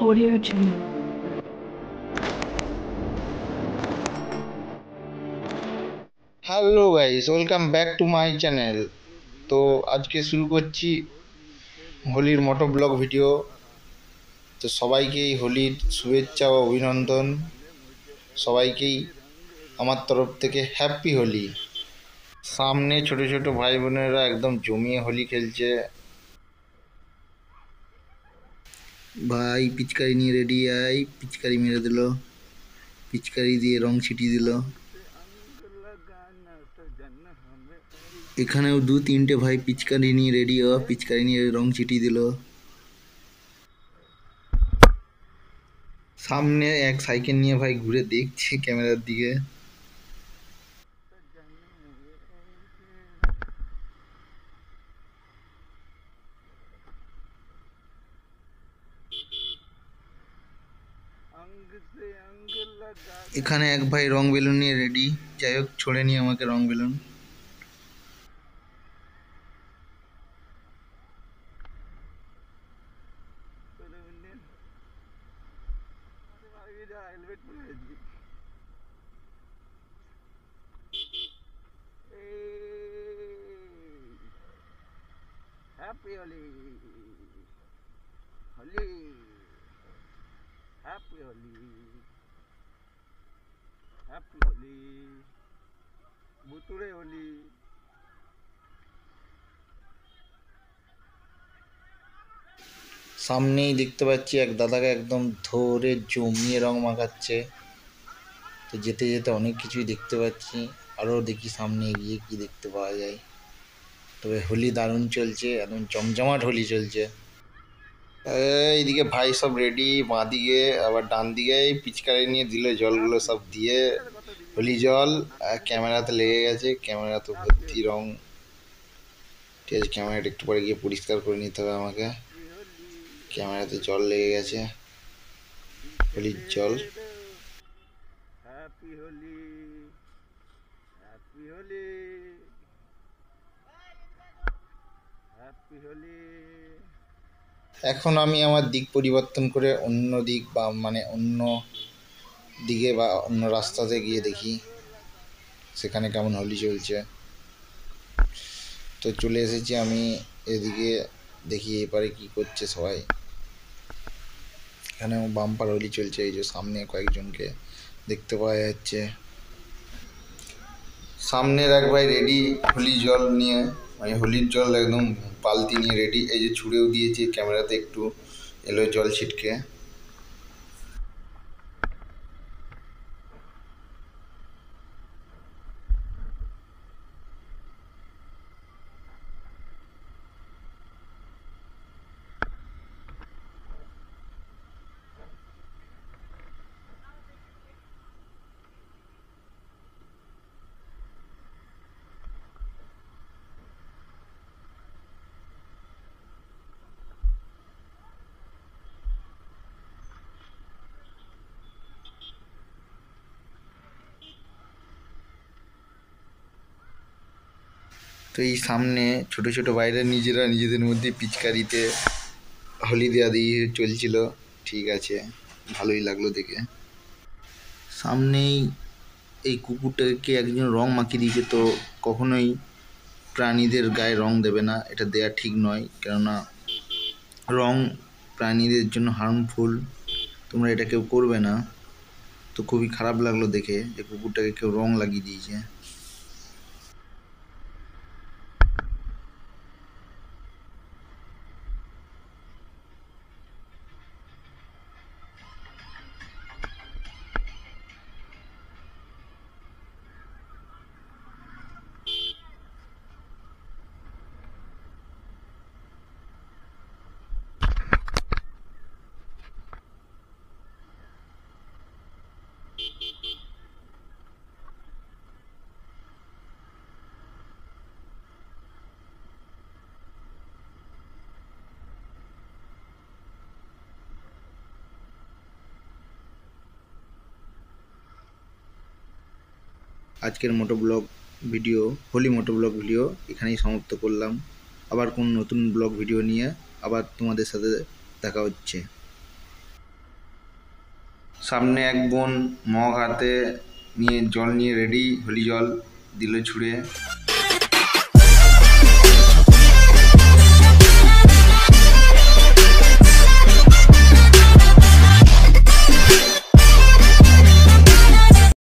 Audio channel. Hello guys, welcome back to my channel. তো আজকে শুরু করছি হোলির মোটো ব্লগ ভিডিও। তো সবাইকেই হোলির শুভেচ্ছা ও অভিনন্দন। সবাইকেই আমার তরফ থেকে হ্যাপি হোলি। সামনে ছোট ছোট ভাই বোনেরা একদম জমিয়ে হোলি খেলছে। ভাই পিচকারি নিয়ে রেডি, আই পিচকারি মেরে দিল, পিচকারি দিয়ে রং ছিটিয়ে দিল। এখানেও দু তিনটে ভাই পিচকারি নিয়ে রেডি, পিচকারি নিয়ে রং ছিটিয়ে দিল। সামনে এক সাইকেল নিয়ে ভাই ঘুরে দেখছে ক্যামেরার দিকে। এখানে এক ভাই রং বেলুন নিয়ে রেডি, যাই হোক ছড়ে নিয়ে আমাকে রং balloon. Happy Holi, Holi, Happy Holi, Happy Holi, Buture Holi. সামনেই দেখতে পাচ্ছি এক দাদাকে একদম ধরে জমিয়ে রং মাখাচ্ছে। তো যেতে যেতে অনেক কিছুই দেখতে পাচ্ছি, আরও দেখি সামনে এগিয়ে কি দেখতে পাওয়া যায়। তবে হোলি দারুণ চলছে, একদম জমজমাট হোলি চলছে। এইদিকে ভাই সব রেডি, বাঁ দিকে আবার ডান দিকে পিচকারি নিয়ে দিল, জলগুলো সব দিয়ে হোলি জল ক্যামেরাতে লেগে গেছে। ক্যামেরা তো ভর্তি রং। ঠিক আছে, ক্যামেরাটা একটু পরে গিয়ে পরিষ্কার করে নিতে হবে আমাকে। ক্যামেরাতে জল লেগে গেছে, হোলির জল। Happy Holi, Happy Holi, Happy Holi. এখন আমি আমার দিক পরিবর্তন করে অন্য দিক বা অন্য দিকে বা অন্য রাস্তাতে গিয়ে দেখি সেখানে কেমন হোলি চলছে। তো চলে এসেছি আমি এদিকে, দেখি এপারে কি করছে সবাই। এখানেও বাম্পার হোলি চলছে, এই যে সামনে কয়েকজনকে দেখতে পাওয়া যাচ্ছে। সামনের এক ভাই রেডি হোলি জল নিয়ে, হোলির জল একদম বালতি নিয়ে রেডি। এই যে ছুঁড়েও দিয়েছে, ক্যামেরাতে একটু এলো জল ছিটকে। তো এই সামনে ছোট ছোট বাইরে নিজেরা নিজেদের মধ্যে পিচকারিতে হোলি দেওয়া দিয়ে চলছিল। ঠিক আছে, ভালোই লাগলো দেখে। সামনেই এই কুকুরটাকে একজন রং মাখিয়ে দিয়েছে। তো কখনোই প্রাণীদের গায়ে রং দেবে না, এটা দেয়া ঠিক নয়, কেননা রং প্রাণীদের জন্য হার্মফুল। তোমরা এটা কেউ করবে না। তো খুবই খারাপ লাগলো দেখে যে কুকুরটাকে কেউ রং লাগিয়ে দিয়েছে। আজকের হোলি মোটো ব্লগ ভিডিও এখানেই সমাপ্ত করলাম। আবার কোন নতুন ব্লগ ভিডিও নিয়ে আবার তোমাদের সাথে দেখা হচ্ছে। সামনে এক বোন মগ হাতে নিয়ে জল নিয়ে রেডি, হোলি জল দিল ছুঁড়ে।